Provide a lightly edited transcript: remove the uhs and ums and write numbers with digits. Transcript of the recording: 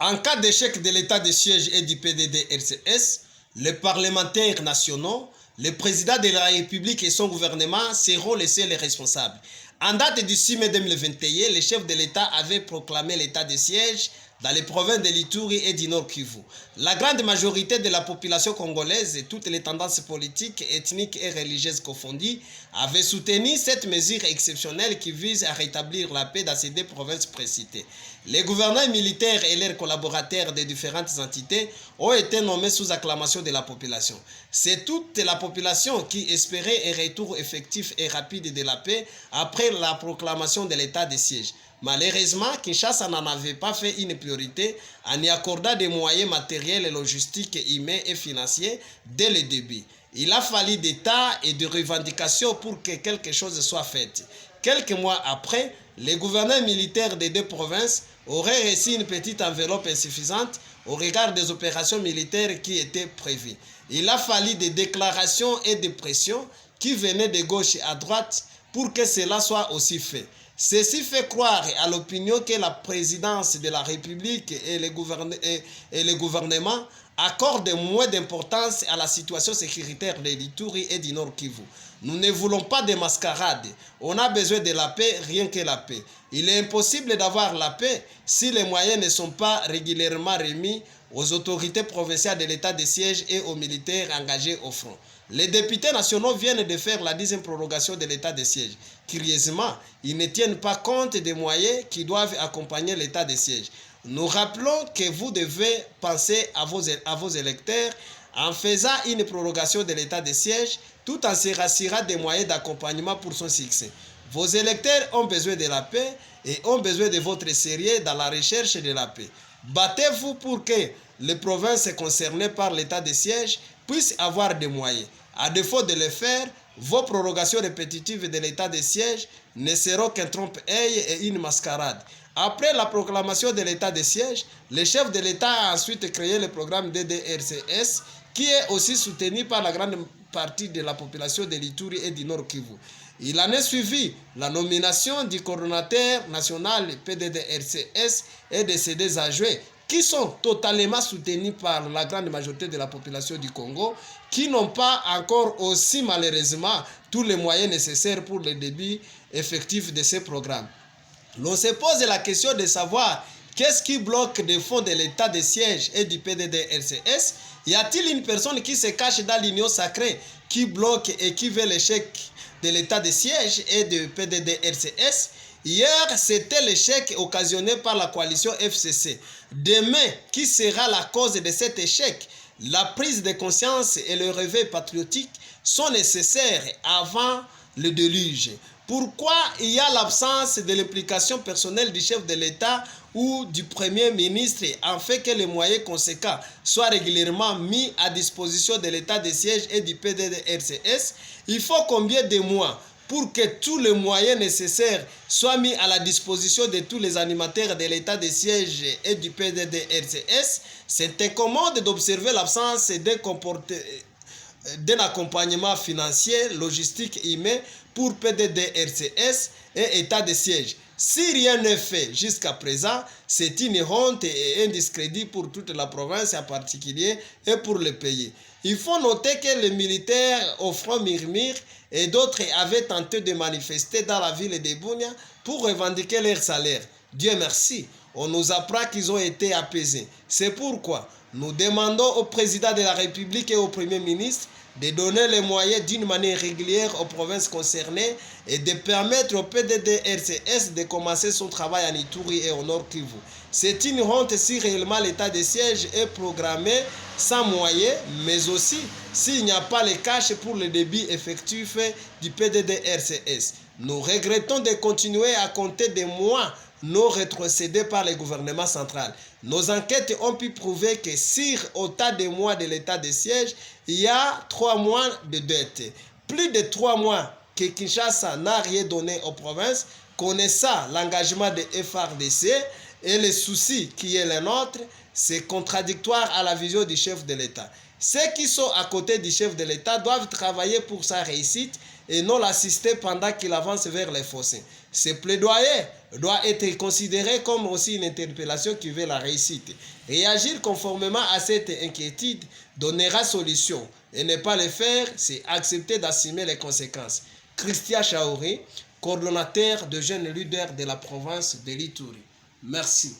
En cas d'échec de l'état de siège et du PDD-RCS, les parlementaires nationaux, le président de la République et son gouvernement seront les seuls responsables. En date du 6 mai 2021, le chef de l'État avait proclamé l'état de siège dans les provinces de l'Ituri et du Nord Kivu. La grande majorité de la population congolaise et toutes les tendances politiques, ethniques et religieuses confondues avaient soutenu cette mesure exceptionnelle qui vise à rétablir la paix dans ces deux provinces précitées. Les gouverneurs militaires et leurs collaborateurs des différentes entités ont été nommés sous acclamation de la population. C'est toute la population qui espérait un retour effectif et rapide de la paix après la proclamation de l'état de siège. Malheureusement, Kinshasa n'en avait pas fait une priorité en y accordant des moyens matériels, logistiques, humains et financiers dès le début. Il a fallu des tas et de revendications pour que quelque chose soit fait. Quelques mois après, les gouverneurs militaires des deux provinces auraient reçu une petite enveloppe insuffisante au regard des opérations militaires qui étaient prévues. Il a fallu des déclarations et des pressions qui venaient de gauche à droite pour que cela soit aussi fait. Ceci fait croire à l'opinion que la présidence de la République et le gouvernement accordent moins d'importance à la situation sécuritaire de l'Ituri et du Nord Kivu. Nous ne voulons pas de mascarade. On a besoin de la paix, rien que la paix. Il est impossible d'avoir la paix si les moyens ne sont pas régulièrement remis aux autorités provinciales de l'état de siège et aux militaires engagés au front. Les députés nationaux viennent de faire la 10e prolongation de l'état de siège. Curieusement, ils ne tiennent pas compte des moyens qui doivent accompagner l'état de siège. Nous rappelons que vous devez penser à vos électeurs en faisant une prolongation de l'état de siège tout en se rassurant des moyens d'accompagnement pour son succès. Vos électeurs ont besoin de la paix et ont besoin de votre sérieux dans la recherche de la paix. Battez-vous pour que les provinces concernées par l'état de siège puissent avoir des moyens. À défaut de le faire, vos prorogations répétitives de l'état de siège ne seront qu'un trompe-l'œil et une mascarade. Après la proclamation de l'état de siège, le chef de l'État a ensuite créé le programme DDRCS qui est aussi soutenu par la grande partie de la population de l'Ituri et du Nord Kivu. Il en est suivi la nomination du coordonnateur national PDD-RCS et de ses deux adjoints qui sont totalement soutenus par la grande majorité de la population du Congo, qui n'ont pas encore aussi malheureusement tous les moyens nécessaires pour le début effectif de ces programmes. L'on se pose la question de savoir qu'est-ce qui bloque les fonds de l'état de siège et du PDD-RCS. Y a-t-il une personne qui se cache dans l'union sacrée, qui bloque et qui veut l'échec de l'état de siège et du PDD-RCS? Hier, c'était l'échec occasionné par la coalition FCC. Demain, qui sera la cause de cet échec? La prise de conscience et le réveil patriotique sont nécessaires avant le déluge. Pourquoi il y a l'absence de l'implication personnelle du chef de l'État ou du Premier ministre afin que les moyens conséquents soient régulièrement mis à disposition de l'état de siège et du PDD-RCS? Il faut combien de mois pour que tous les moyens nécessaires soient mis à la disposition de tous les animateurs de l'état de siège et du PDD-RCS? C'est incommode d'observer l'absence d'un accompagnement financier, logistique et humain pour PDD-RCS et état de siège. Si rien n'est fait jusqu'à présent, c'est une honte et un discrédit pour toute la province en particulier et pour le pays. Il faut noter que les militaires au front murmure et d'autres avaient tenté de manifester dans la ville de Bunia pour revendiquer leur salaire. Dieu merci, on nous apprend qu'ils ont été apaisés. C'est pourquoi nous demandons au président de la République et au Premier ministre de donner les moyens d'une manière régulière aux provinces concernées et de permettre au PDD-RCS de commencer son travail en Ituri et au Nord Kivu. C'est une honte si réellement l'état de siège est programmé sans moyens, mais aussi s'il n'y a pas les cash pour le débit effectif du PDD-RCS. Nous regrettons de continuer à compter des mois non rétrocédés par le gouvernement central. Nos enquêtes ont pu prouver que sur autant de mois de l'état de siège, il y a 3 mois de dette. Plus de 3 mois que Kinshasa n'a rien donné aux provinces, connaissant l'engagement de FARDC et les soucis qui est le nôtre, c'est contradictoire à la vision du chef de l'État. Ceux qui sont à côté du chef de l'État doivent travailler pour sa réussite et non l'assister pendant qu'il avance vers les fossés. Ce plaidoyer doit être considéré comme aussi une interpellation qui veut la réussite. Réagir conformément à cette inquiétude donnera solution. Et ne pas le faire, c'est accepter d'assumer les conséquences. Christian Chaouré, coordonnateur de jeunes leaders de la province de l'Ituri. Merci.